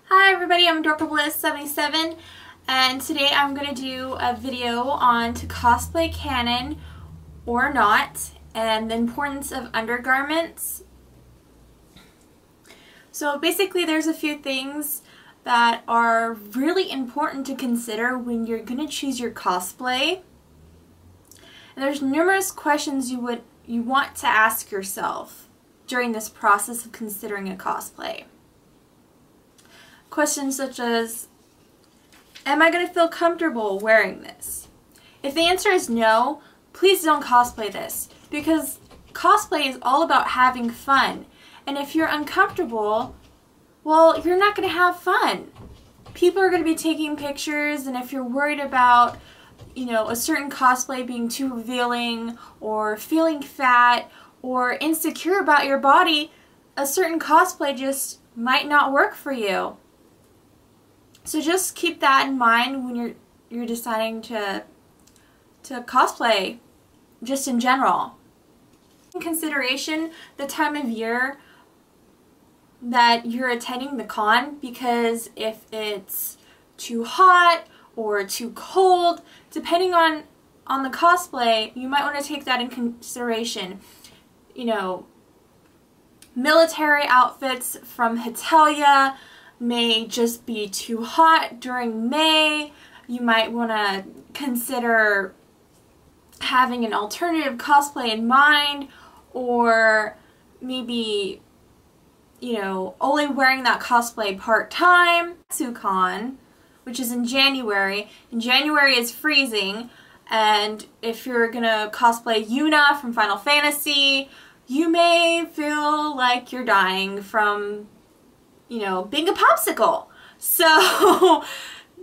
Hi everybody, I'm Dorkabliss77 and today I'm going to do a video on to cosplay canon or not and the importance of undergarments. So basically there's a few things that are really important to consider when you're going to choose your cosplay. And there's numerous questions you want to ask yourself during this process of considering a cosplay. Questions such as, am I going to feel comfortable wearing this? If the answer is no, please don't cosplay this, because cosplay is all about having fun. And if you're uncomfortable, well, you're not going to have fun. People are going to be taking pictures, and if you're worried about, a certain cosplay being too revealing, or feeling fat, or insecure about your body, a certain cosplay just might not work for you. So just keep that in mind when you're deciding to cosplay, just in general. In consideration the time of year that you're attending the con, because if it's too hot or too cold, depending on the cosplay, you might want to take that in consideration. Military outfits from Hetalia may just be too hot during May. You might want to consider having an alternative cosplay in mind, or maybe, only wearing that cosplay part-time. Con, which is in January. In January is freezing, and if you're gonna cosplay Yuna from Final Fantasy, you may feel like you're dying from being a popsicle. So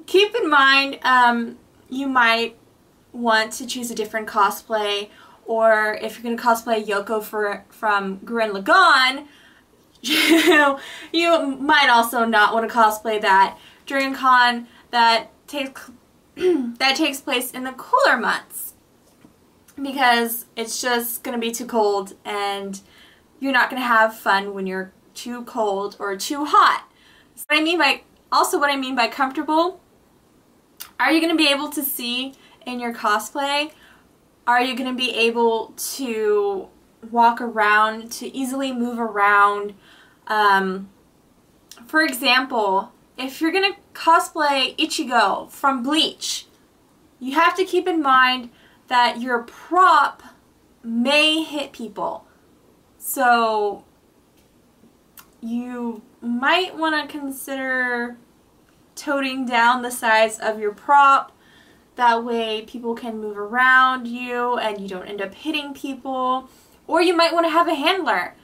keep in mind, you might want to choose a different cosplay, or if you're going to cosplay Yoko from Gurren Lagann, you might also not want to cosplay that during con that takes place in the cooler months, because it's just going to be too cold and you're not going to have fun when you're too cold or too hot. So what I mean by comfortable, are you going to be able to see in your cosplay? Are you going to be able to walk around, to easily move around? For example, if you're going to cosplay Ichigo from Bleach, you have to keep in mind that your prop may hit people. So you might want to consider toning down the size of your prop. That way people can move around you and you don't end up hitting people. Or you might want to have a handler,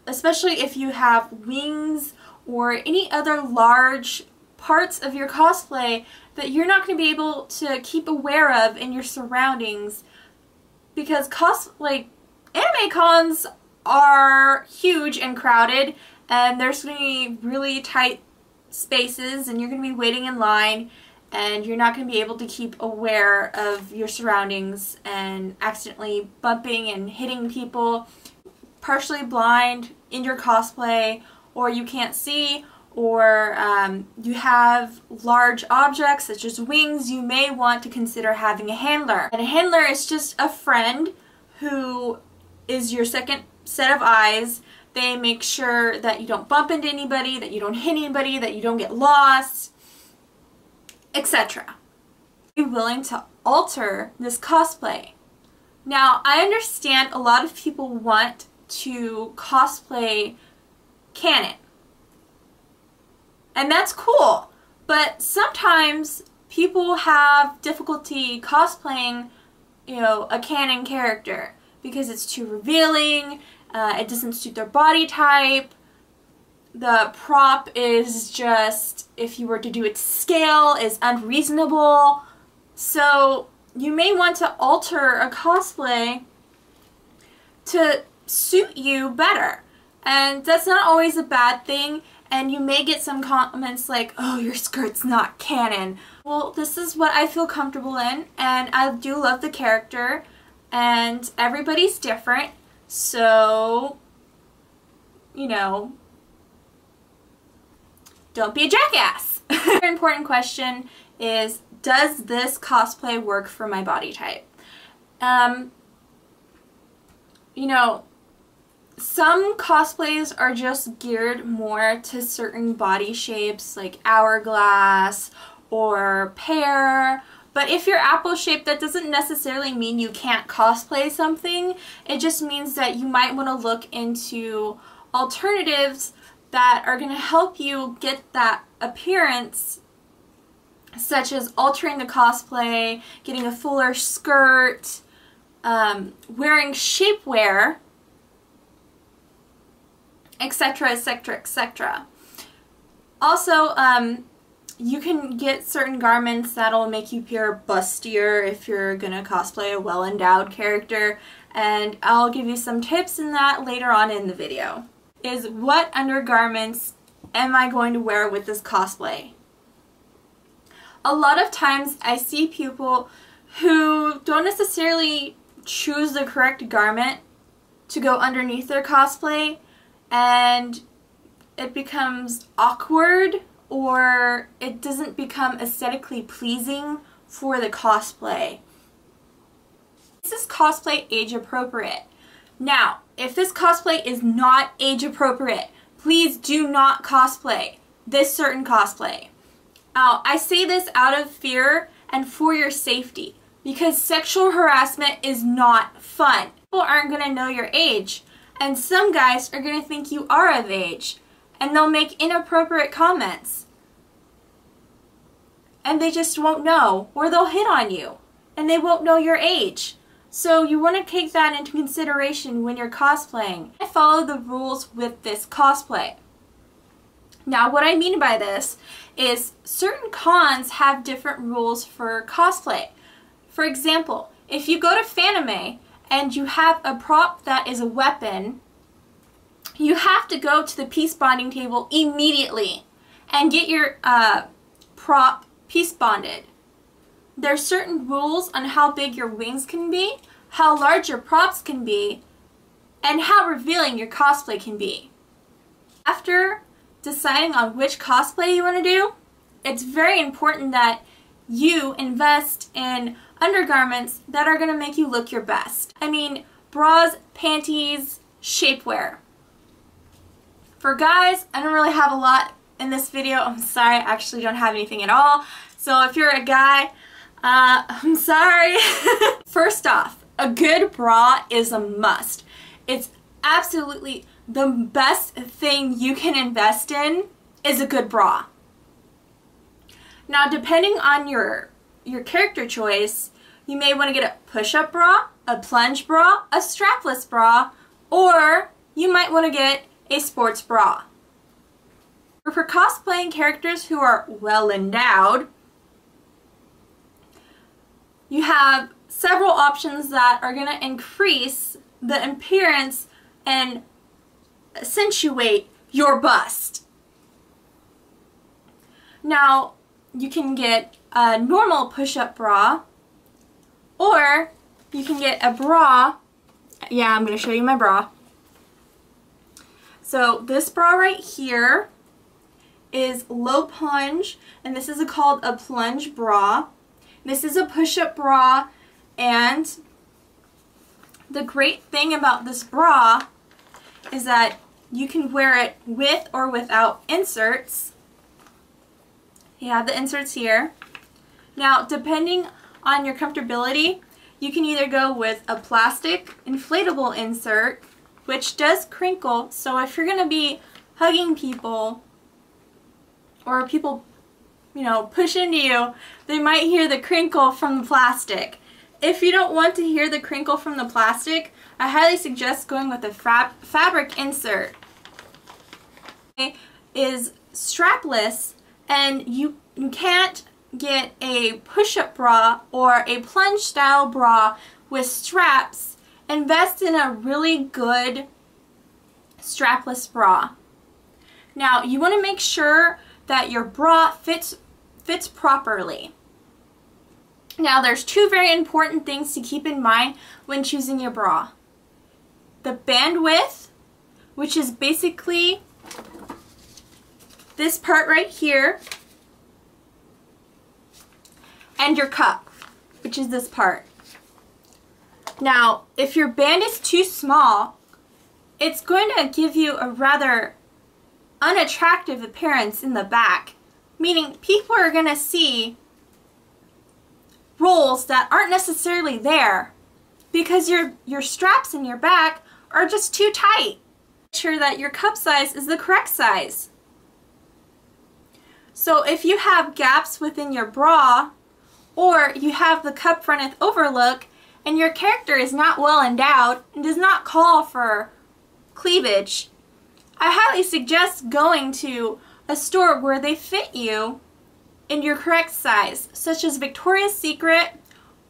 especially if you have wings or any other large parts of your cosplay that you're not going to be able to keep aware of in your surroundings, because anime cons are huge and crowded, and there's going to be really tight spaces, and you're going to be waiting in line, and you're not going to be able to keep aware of your surroundings and accidentally bumping and hitting people. Partially blind in your cosplay, or you can't see, or you have large objects such as wings, you may want to consider having a handler. And a handler is just a friend who is your second set of eyes. They make sure that you don't bump into anybody, that you don't hit anybody, that you don't get lost, etc. Are you willing to alter this cosplay? Now, I understand a lot of people want to cosplay Canon, and that's cool, but sometimes people have difficulty cosplaying, a Canon character because it's too revealing. It doesn't suit their body type. The prop is just, if you were to do it to scale, is unreasonable. So you may want to alter a cosplay to suit you better. And that's not always a bad thing. And you may get some comments like, oh, your skirt's not canon. Well, this is what I feel comfortable in, and I do love the character, and everybody's different. So, don't be a jackass. Another important question is, does this cosplay work for my body type? You know, some cosplays are just geared more to certain body shapes like hourglass or pear. But if you're apple shaped, that doesn't necessarily mean you can't cosplay something. It just means that you might want to look into alternatives that are going to help you get that appearance, such as altering the cosplay, getting a fuller skirt, wearing shapewear, etc., etc., etc. Also, you can get certain garments that'll make you appear bustier if you're gonna cosplay a well-endowed character, and I'll give you some tips in that later on in the video. Is what undergarments am I going to wear with this cosplay? A lot of times I see people who don't necessarily choose the correct garment to go underneath their cosplay, and it becomes awkward or it doesn't become aesthetically pleasing for the cosplay. Is this cosplay age appropriate? Now, if this cosplay is not age appropriate, please do not cosplay this certain cosplay. I say this out of fear and for your safety, because sexual harassment is not fun. People aren't going to know your age, and some guys are going to think you are of age, and they'll make inappropriate comments. And they just won't know, or they'll hit on you, and they won't know your age. So you want to take that into consideration when you're cosplaying. I follow the rules with this cosplay. Now, what I mean by this is certain cons have different rules for cosplay. For example, if you go to Fanime and you have a prop that is a weapon, you have to go to the piece bonding table immediately and get your prop piece bonded. There's certain rules on how big your wings can be, how large your props can be, and how revealing your cosplay can be. After deciding on which cosplay you want to do, it's very important that you invest in undergarments that are going to make you look your best. I mean, bras, panties, shapewear. For guys, I don't really have a lot in this video. I'm sorry, I actually don't have anything at all. So if you're a guy, I'm sorry. First off, a good bra is a must. It's absolutely the best thing you can invest in is a good bra. Now, depending on your character choice, you may want to get a push-up bra, a plunge bra, a strapless bra, or you might want to get a sports bra. For cosplaying characters who are well endowed, you have several options that are going to increase the appearance and accentuate your bust. Now, you can get a normal push-up bra, or you can get a bra. Yeah, I'm going to show you my bra. So this bra right here is low plunge, and this is called a plunge bra. This is a push-up bra, and the great thing about this bra is that you can wear it with or without inserts. You have the inserts here. Now, depending on your comfortability, you can either go with a plastic inflatable insert, which does crinkle, so if you're going to be hugging people or people, you know, push into you, they might hear the crinkle from the plastic. If you don't want to hear the crinkle from the plastic, I highly suggest going with a fabric insert. It is strapless, and you can't get a push-up bra or a plunge style bra with straps. Invest in a really good strapless bra. Now, you want to make sure that your bra fits properly. Now, there's two very important things to keep in mind when choosing your bra. The bandwidth, which is basically this part right here, and your cup, which is this part. Now, if your band is too small, it's going to give you a rather unattractive appearance in the back, meaning people are going to see rolls that aren't necessarily there because your straps in your back are just too tight. Make sure that your cup size is the correct size. So if you have gaps within your bra, or you have the cup runneth over look, and your character is not well endowed and does not call for cleavage, I highly suggest going to a store where they fit you in your correct size, such as Victoria's Secret,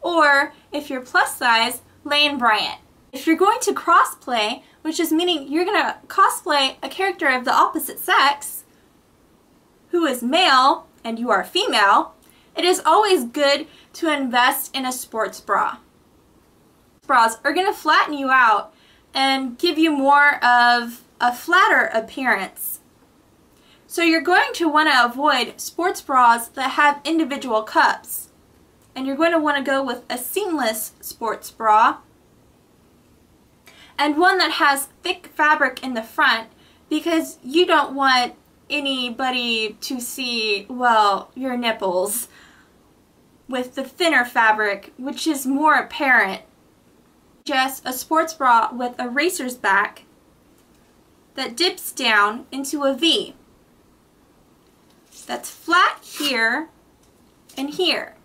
or if you're plus size, Lane Bryant. If you're going to crossplay, which is meaning you're going to cosplay a character of the opposite sex, who is male and you are female, it is always good to invest in a sports bra. Bras are going to flatten you out and give you more of a flatter appearance. So you're going to want to avoid sports bras that have individual cups. And you're going to want to go with a seamless sports bra and one that has thick fabric in the front, because you don't want anybody to see, well, your nipples with the thinner fabric, which is more apparent. Just a sports bra with a racer's back that dips down into a V. That's flat here and here.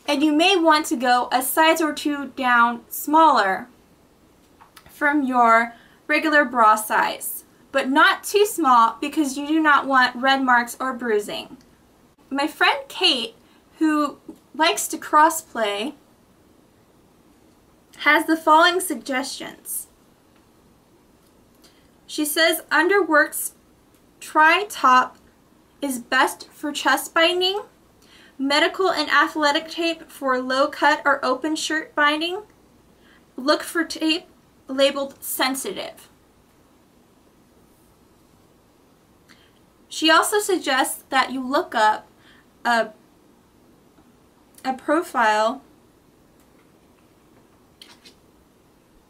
And you may want to go a size or two down smaller from your regular bra size, but not too small because you do not want red marks or bruising. My friend Kate, who likes to crossplay, has the following suggestions. She says Underworks tri-top is best for chest binding, medical and athletic tape for low cut or open shirt binding. Look for tape labeled sensitive. She also suggests that you look up a profile,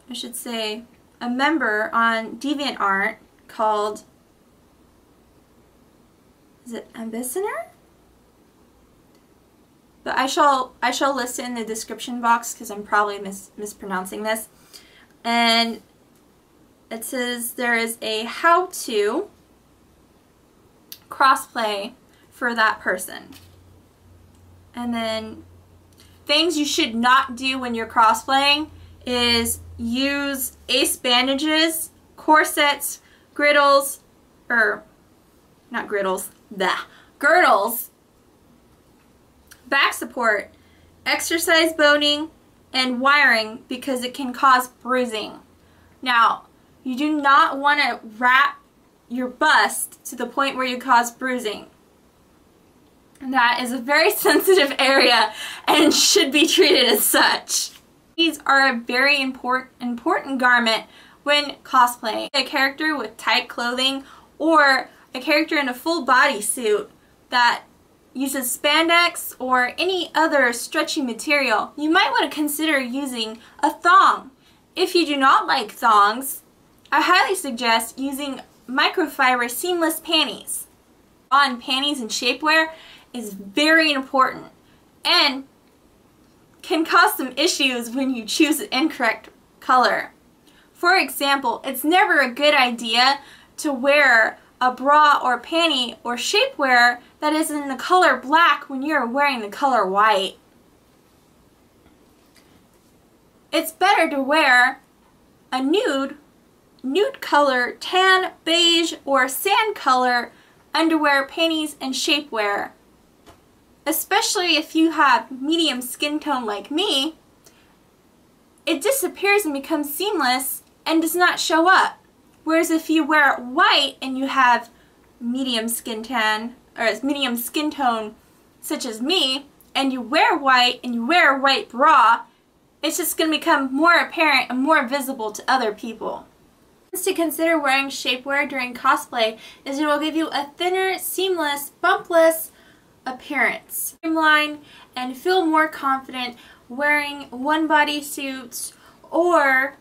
I should say a member on DeviantArt called, is it Ambassador? But I shall list it in the description box because I'm probably mispronouncing this. And it says there is a how-to crossplay for that person. And then things you should not do when you're crossplaying is use ace bandages, corsets, girdles, back support, exercise boning, and wiring because it can cause bruising. Now, you do not want to wrap your bust to the point where you cause bruising. That is a very sensitive area and should be treated as such. These are a very important garment when cosplaying. A character with tight clothing or a character in a full body suit that uses spandex or any other stretchy material, you might want to consider using a thong. If you do not like thongs, I highly suggest using microfiber seamless panties. On panties and shapewear is very important and can cause some issues when you choose an incorrect color. For example, it's never a good idea to wear a bra or panty or shapewear that is in the color black when you're wearing the color white. It's better to wear a nude color, tan, beige, or sand color underwear, panties, and shapewear. Especially if you have medium skin tone like me, it disappears and becomes seamless and does not show up. Whereas if you wear white and you have medium skin tan, or medium skin tone such as me, and you wear white and you wear a white bra, it's just going to become more apparent and more visible to other people. To consider wearing shapewear during cosplay is it will give you a thinner, seamless, bumpless appearance. Streamline and feel more confident wearing one bodysuit or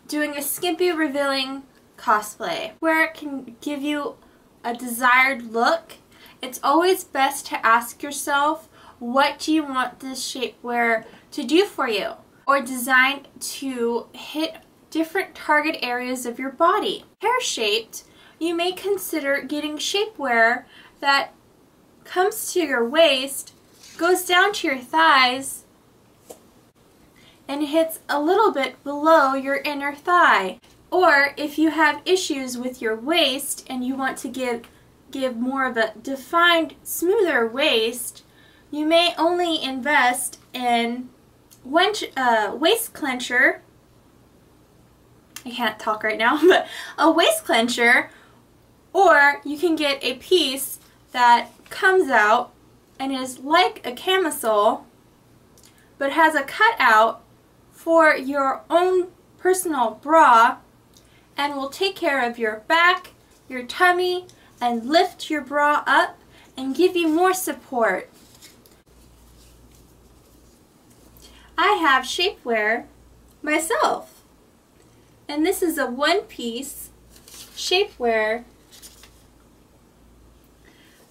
doing a skimpy revealing cosplay. Where it can give you a desired look, it's always best to ask yourself, what do you want this shapewear to do for you? Or designed to hit different target areas of your body. Pear-shaped, you may consider getting shapewear that comes to your waist, goes down to your thighs, and hits a little bit below your inner thigh. Or if you have issues with your waist and you want to give more of a defined, smoother waist, you may only invest in one waist clencher. I can't talk right now, but a waist clencher, or you can get a piece that comes out and is like a camisole but has a cutout for your own personal bra and will take care of your back, your tummy, and lift your bra up and give you more support. I have shapewear myself. And this is a one-piece shapewear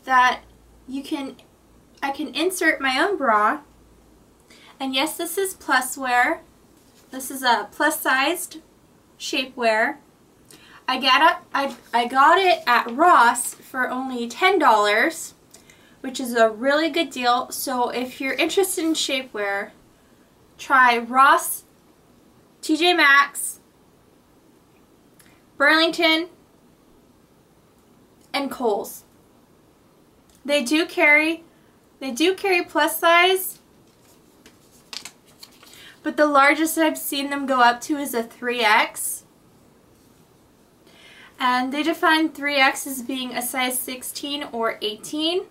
that I can insert my own bra. And yes, this is plus wear. This is a plus-sized shapewear. I got it at Ross for only $10, which is a really good deal. So if you're interested in shapewear, try Ross, TJ Maxx, Burlington, and Kohl's. They do carry plus size, but the largest I've seen them go up to is a 3X. And they define 3X as being a size 16 or 18.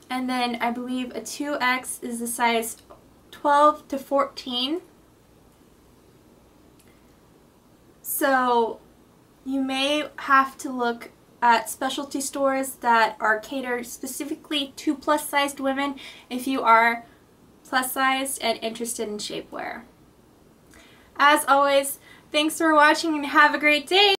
And then I believe a 2X is a size 12 to 14. So you may have to look at specialty stores that are catered specifically to plus-sized women if you are plus-sized and interested in shapewear. As always, thanks for watching and have a great day!